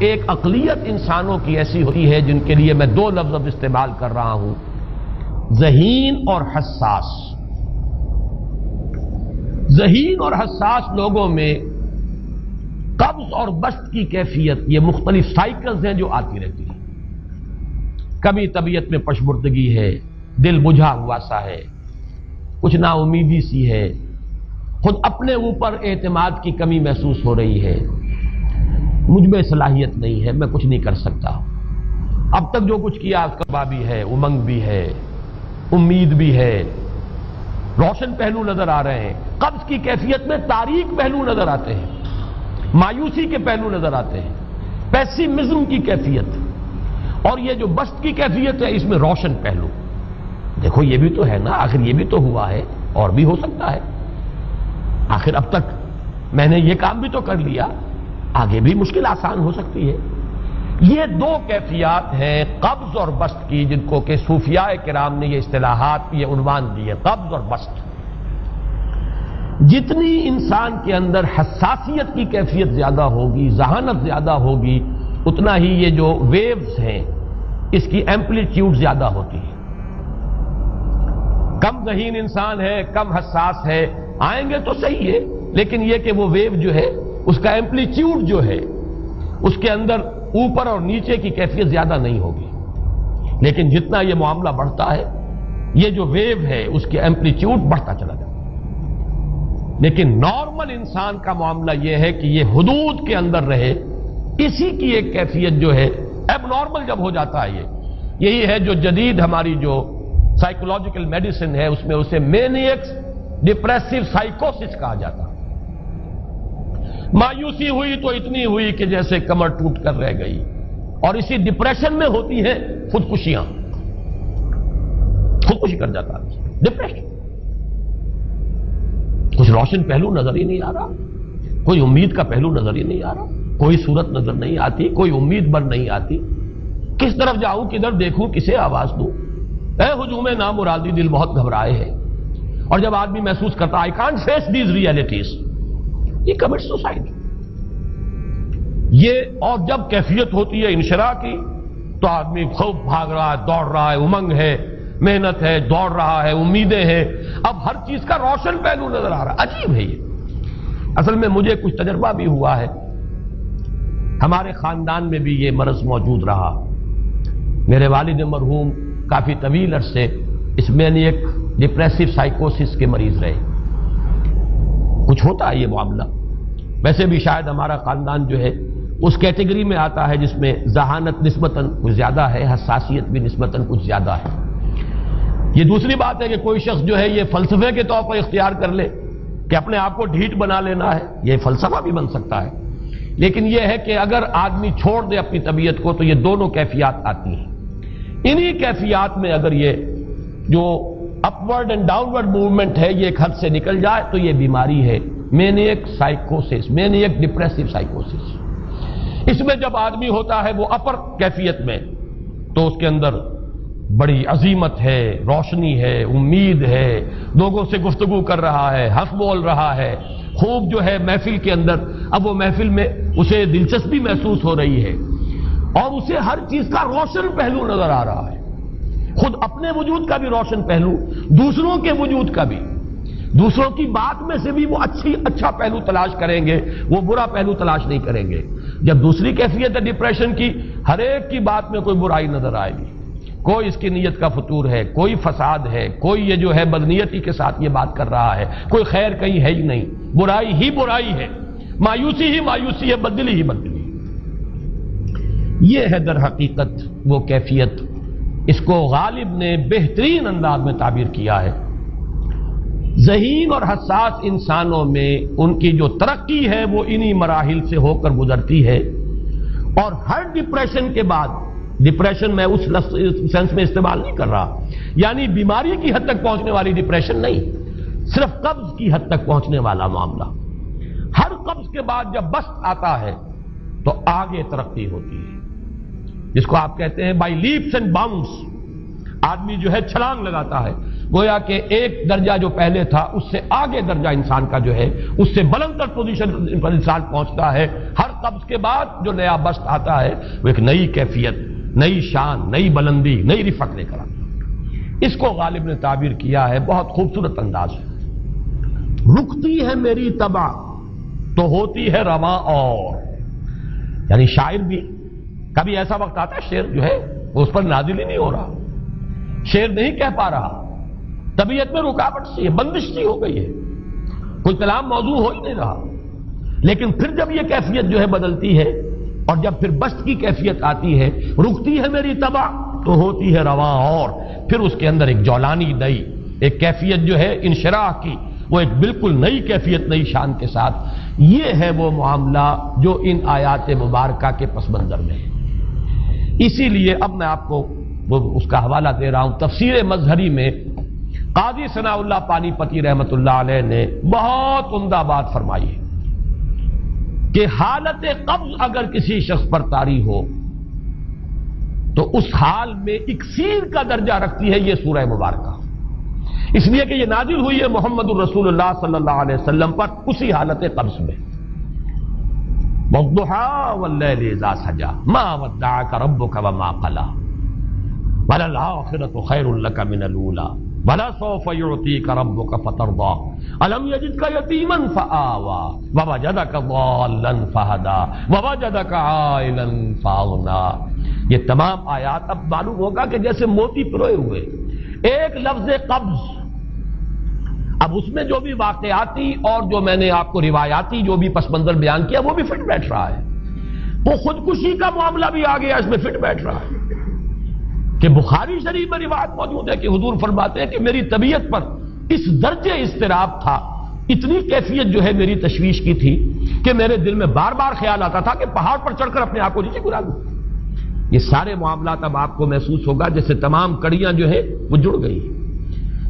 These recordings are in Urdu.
ایک اقلیت انسانوں کی ایسی ہوتی ہے جن کے لیے میں دو لفظ اب استعمال کر رہا ہوں، ذہین اور حساس۔ ذہین اور حساس لوگوں میں قبض اور بسط کی کیفیت، یہ مختلف سائیکلز ہیں جو آتی رہتی ہیں۔ کبھی طبیعت میں پشمردگی ہے، دل بجھا ہوا سا ہے، کچھ نا امیدی سی ہے، خود اپنے اوپر اعتماد کی کمی محسوس ہو رہی ہے، مجھ میں صلاحیت نہیں ہے، میں کچھ نہیں کر سکتا، اب تک جو کچھ کیا اس کا بھی ہے، امنگ بھی ہے، امید بھی ہے، روشن پہلو نظر آ رہے ہیں۔ قبض کی کیفیت میں تاریک پہلو نظر آتے ہیں، مایوسی کے پہلو نظر آتے ہیں، پیسیمزم کی کیفیت، اور یہ جو بسط کی کیفیت ہے اس میں روشن پہلو۔ دیکھو یہ بھی تو ہے نا، آخر یہ بھی تو ہوا ہے اور بھی ہو سکتا ہے، آخر اب تک میں نے یہ کام بھی تو کر لیا، آگے بھی مشکل آسان ہو سکتی ہے۔ یہ دو کیفیات ہیں قبض اور بسط کی، جن کو کہ صوفیاء کرام نے یہ اصطلاحات، یہ عنوان دیے، قبض اور بسط۔ جتنی انسان کے اندر حساسیت کی کیفیت زیادہ ہوگی، ذہانت زیادہ ہوگی، اتنا ہی یہ جو ویوز ہیں اس کی ایمپلیٹیوڈ زیادہ ہوتی ہے۔ کم ذہین انسان ہے، کم حساس ہے، آئیں گے تو صحیح ہے، لیکن یہ کہ وہ ویو جو ہے اس کا ایمپلیٹیوڈ جو ہے اس کے اندر اوپر اور نیچے کی کیفیت زیادہ نہیں ہوگی۔ لیکن جتنا یہ معاملہ بڑھتا ہے، یہ جو ویو ہے اس کی ایمپلیٹیوڈ بڑھتا چلا جاتا ہے۔ لیکن نارمل انسان کا معاملہ یہ ہے کہ یہ حدود کے اندر رہے، اسی کی ایک کیفیت جو ہے اب نارمل جب ہو جاتا ہے، یہی ہے جو جدید ہماری جو سائیکولوجیکل میڈیسن ہے اس میں اسے مینیکس ڈپریسو سائیکوسس کہا جاتا ہے۔ مایوسی ہوئی تو اتنی ہوئی کہ جیسے کمر ٹوٹ کر رہ گئی، اور اسی ڈپریشن میں ہوتی ہیں خودکشیاں، خودکشی کر جاتا ہے ڈپریشن۔ کچھ روشن پہلو نظر ہی نہیں آ رہا، کوئی امید کا پہلو نظر ہی نہیں آ رہا، کوئی صورت نظر نہیں آتی، کوئی امید بر نہیں آتی، کس طرف جاؤں، کدھر دیکھوں، کسے آواز دوں، اے ہجوم نامرادی دل بہت گھبرائے ہے۔ اور جب آدمی محسوس کرتا I can't face these realities، یہ commits suicide۔ یہ اور جب کیفیت ہوتی ہے انشراح کی تو آدمی خوب بھاگ رہا ہے، دوڑ رہا ہے، امنگ ہے، محنت ہے، دوڑ رہا ہے، امیدیں ہیں، اب ہر چیز کا روشن پہلو نظر آ رہا ہے۔ عجیب ہے یہ۔ اصل میں مجھے کچھ تجربہ بھی ہوا ہے، ہمارے خاندان میں بھی یہ مرض موجود رہا۔ میرے والد مرحوم کافی طویل عرصے اس مینیک ڈپریسو سائیکوسس کے مریض رہے۔ کچھ ہوتا ہے یہ معاملہ، ویسے بھی شاید ہمارا خاندان جو ہے اس کیٹیگری میں آتا ہے جس میں ذہانت نسبتاً کچھ زیادہ ہے، حساسیت بھی نسبتاً کچھ زیادہ ہے۔ یہ دوسری بات ہے کہ کوئی شخص جو ہے یہ فلسفے کے طور پر اختیار کر لے کہ اپنے آپ کو ڈھیٹ بنا لینا ہے، یہ فلسفہ بھی بن سکتا ہے، لیکن یہ ہے کہ اگر آدمی چھوڑ دے اپنی طبیعت کو تو یہ دونوں کیفیات آتی ہیں۔ انہی کیفیات میں اگر یہ جو اپورڈ اینڈ ڈاؤنورڈ موومنٹ ہے یہ ایک حد سے نکل جائے تو یہ بیماری ہے مینیک سائیکوسس، مینیک ڈپریسو سائیکوسس۔ اس میں جب آدمی ہوتا ہے وہ اپر کیفیت میں تو اس کے اندر بڑی عظیمت ہے، روشنی ہے، امید ہے، لوگوں سے گفتگو کر رہا ہے، حق بول رہا ہے، خوب جو ہے محفل کے اندر، اب وہ محفل میں اسے دلچسپی محسوس ہو رہی ہے اور اسے ہر چیز کا روشن پہلو نظر آ رہا ہے، خود اپنے وجود کا بھی روشن پہلو، دوسروں کے وجود کا بھی، دوسروں کی بات میں سے بھی وہ اچھا پہلو تلاش کریں گے، وہ برا پہلو تلاش نہیں کریں گے۔ جب دوسری کیفیت ہے ڈپریشن کی، ہر ایک کی بات میں کوئی برائی نظر آئے گی، کوئی اس کی نیت کا فطور ہے، کوئی فساد ہے، کوئی یہ جو ہے بدنیتی کے ساتھ یہ بات کر رہا ہے، کوئی خیر کہیں ہے ہی نہیں، برائی ہی برائی ہے، مایوسی ہی مایوسی ہے، بدلی ہی بدلی۔ یہ ہے در حقیقت وہ کیفیت، اس کو غالب نے بہترین انداز میں تعبیر کیا ہے۔ ذہین اور حساس انسانوں میں ان کی جو ترقی ہے وہ انہی مراحل سے ہو کر گزرتی ہے، اور ہر ڈپریشن کے بعد، ڈپریشن میں اس سینس میں استعمال نہیں کر رہا یعنی بیماری کی حد تک پہنچنے والی ڈپریشن نہیں، صرف قبض کی حد تک پہنچنے والا معاملہ، ہر قبض کے بعد جب بسط آتا ہے تو آگے ترقی ہوتی ہے، جس کو آپ کہتے ہیں بائی لیپس اینڈ باؤنڈس، آدمی جو ہے چھلانگ لگاتا ہے، گویا کہ ایک درجہ جو پہلے تھا اس سے آگے درجہ انسان کا جو ہے اس سے بلند تر پوزیشن پر انسان پہنچتا ہے. ہر قبض کے بعد جو نیا بست آتا ہے وہ ایک نئی کیفیت، نئی شان، نئی بلندی، نئی رفعت لے کر آتا ہے. اس کو غالب نے تعبیر کیا ہے بہت خوبصورت انداز ہے. رکتی ہے میری طبع تو ہوتی ہے رواں اور. یعنی شاعر بھی کبھی ایسا وقت آتا ہے شعر جو ہے وہ اس پر نازل ہی نہیں ہو رہا، شعر نہیں کہہ پا رہا، طبیعت میں رکاوٹ سی ہے، بندش سی ہو گئی ہے، کوئی کلام موضوع ہو ہی نہیں رہا. لیکن پھر جب یہ کیفیت جو ہے بدلتی ہے اور جب پھر بست کی کیفیت آتی ہے، رکتی ہے میری طبع تو ہوتی ہے رواں اور، پھر اس کے اندر ایک جولانی نئی ایک کیفیت جو ہے انشراح کی، وہ ایک بالکل نئی کیفیت، نئی شان کے ساتھ. یہ ہے وہ معاملہ جو ان آیات مبارکہ کے پس منظر میں ہے. اسی لیے اب میں آپ کو اس کا حوالہ دے رہا ہوں. تفسیر مظہری میں قاضی ثناء اللہ پانی پتی رحمت اللہ علیہ نے بہت عمدہ بات فرمائی ہے کہ حالت قبض اگر کسی شخص پر طاری ہو تو اس حال میں اکسیر کا درجہ رکھتی ہے یہ سورہ مبارکہ، اس لیے کہ یہ نازل ہوئی ہے محمد الرسول اللہ صلی اللہ علیہ وسلم پر اسی حالت قبض میں. وَالضُّحَىٰ وَاللَّيْلِ إِذَا سَجَىٰ مَا وَدَّعَكَ رَبُّكَ وَمَا قَلَىٰ وَلَلْآخِرَةُ خَيْرٌ لَّكَ مِنَ الْأُولَىٰ وَلَسَوْفَ يُعْطِيكَ رَبُّكَ فَتَرْضَىٰ أَلَمْ يَجِدْكَ يَتِيمًا فَآوَىٰ وَوَجَدَكَ ضَالًّا فَهَدَىٰ وَوَجَدَكَ عَائِلًا فَأَغْنَىٰ. یہ تمام آیات اب معلوم ہوگا کہ جیسے موتی پروئے ہوئے. ایک لفظ قبض، اب اس میں جو بھی واقعاتی اور جو میں نے آپ کو روایاتی جو بھی پس منظر بیان کیا وہ بھی فٹ بیٹھ رہا ہے. وہ خودکشی کا معاملہ بھی آ گیا، اس میں فٹ بیٹھ رہا ہے کہ بخاری شریف میں روایت موجود ہے کہ حضور فرماتے ہیں کہ میری طبیعت پر اس درجے اضطراب تھا، اتنی کیفیت جو ہے میری تشویش کی تھی کہ میرے دل میں بار بار خیال آتا تھا کہ پہاڑ پر چڑھ کر اپنے آپ کو نیچے گرا دوں. یہ سارے معاملات اب آپ کو محسوس ہوگا جیسے تمام کڑیاں جو ہے وہ جڑ گئی،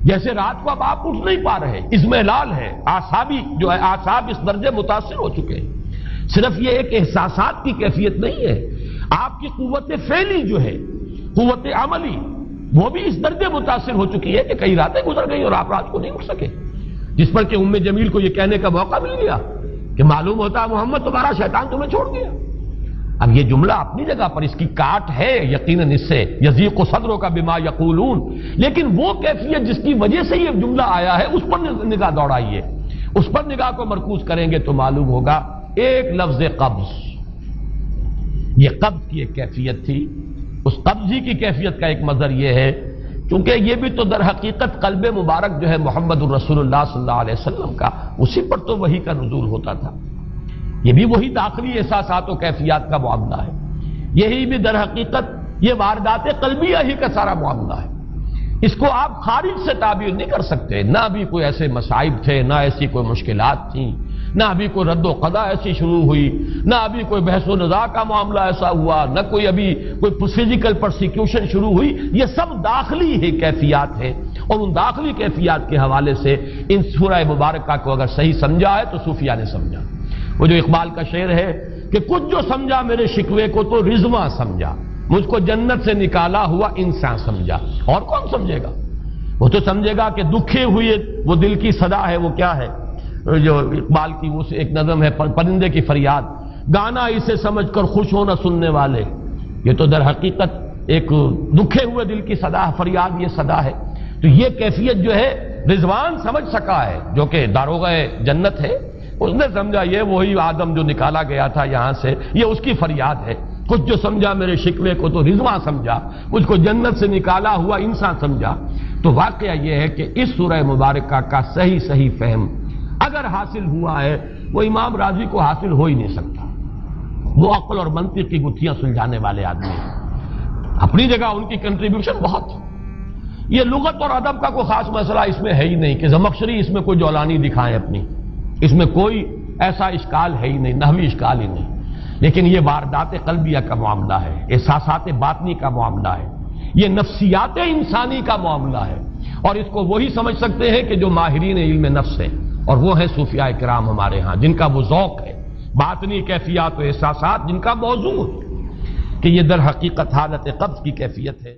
جیسے رات کو اب آپ اٹھ نہیں پا رہے، اضمحلال ہے، اعصابی جو ہے اعصاب اس درجے متاثر ہو چکے ہیں. صرف یہ ایک احساسات کی کیفیت نہیں ہے، آپ کی قوت فعلی جو ہے، قوت عملی، وہ بھی اس درجے متاثر ہو چکی ہے کہ کئی راتیں گزر گئی اور آپ رات کو نہیں اٹھ سکے، جس پر کہ ام جمیل کو یہ کہنے کا موقع مل گیا کہ معلوم ہوتا محمد تمہارا شیطان تمہیں چھوڑ گیا. اب یہ جملہ اپنی جگہ پر اس کی کاٹ ہے یقیناً، اس سے یضیق صدروں کا بما یقولون، لیکن وہ کیفیت جس کی وجہ سے یہ جملہ آیا ہے اس پر نگاہ دوڑائیے، اس پر نگاہ کو مرکوز کریں گے تو معلوم ہوگا ایک لفظ قبض، یہ قبض کی ایک کیفیت تھی. اس قبضی کی کیفیت کا ایک مظہر یہ ہے چونکہ یہ بھی تو در حقیقت قلب مبارک جو ہے محمد الرسول اللہ صلی اللہ علیہ وسلم کا، اسی پر تو وحی کا نزول ہوتا تھا. یہ بھی وہی داخلی احساسات و کیفیات کا معاملہ ہے، یہی بھی در حقیقت یہ واردات قلبیہ ہی کا سارا معاملہ ہے. اس کو آپ خارج سے تعبیر نہیں کر سکتے. نہ ابھی کوئی ایسے مصائب تھے، نہ ایسی کوئی مشکلات تھیں، نہ ابھی کوئی رد و قضا ایسی شروع ہوئی، نہ ابھی کوئی بحث و نزاع کا معاملہ ایسا ہوا، نہ کوئی ابھی کوئی فزیکل پرسیکیوشن شروع ہوئی. یہ سب داخلی ہی کیفیات ہیں، اور ان داخلی کیفیات کے حوالے سے ان سورہ مبارکہ کو اگر صحیح سمجھا ہے تو صوفیہ نے سمجھا. وہ جو اقبال کا شعر ہے کہ کچھ جو سمجھا میرے شکوے کو تو رضواں سمجھا، مجھ کو جنت سے نکالا ہوا انسان سمجھا. اور کون سمجھے گا؟ وہ تو سمجھے گا کہ دکھے ہوئے وہ دل کی صدا ہے. وہ کیا ہے جو اقبال کی وہ ایک نظم ہے، پرندے کی فریاد، گانا اسے سمجھ کر خوش ہونا سننے والے. یہ تو در حقیقت ایک دکھے ہوئے دل کی صدا، فریاد یہ صدا ہے. تو یہ کیفیت جو ہے رضوان سمجھ سکا ہے جو کہ داروغہ جنت ہے، اس نے سمجھا یہ وہی آدم جو نکالا گیا تھا یہاں سے، یہ اس کی فریاد ہے. کچھ جو سمجھا میرے شکوے کو تو رضواں سمجھا، مجھ کو جنت سے نکالا ہوا انسان سمجھا. تو واقعہ یہ ہے کہ اس سورہ مبارکہ کا صحیح فہم اگر حاصل ہوا ہے وہ امام راضی کو حاصل ہو ہی نہیں سکتا. وہ عقل اور منطق کی گتھیاں سلجھانے والے آدمی ہیں، اپنی جگہ ان کی کنٹریبیوشن بہت. یہ لغت اور ادب کا کوئی خاص مسئلہ اس میں ہے ہی نہیں کہ زمخشری اس میں کوئی جولانی دکھائیں اپنی، اس میں کوئی ایسا اشکال ہے ہی نہیں، نحوی اشکال ہی نہیں. لیکن یہ واردات قلبیہ کا معاملہ ہے، احساسات باطنی کا معاملہ ہے، یہ نفسیات انسانی کا معاملہ ہے. اور اس کو وہی سمجھ سکتے ہیں کہ جو ماہرین علم نفس ہیں، اور وہ ہیں صوفیاء کرام ہمارے ہاں، جن کا وہ ذوق ہے، باطنی کیفیات و احساسات جن کا موضوع ہے کہ یہ در حقیقت حالت قبض کی کیفیت ہے.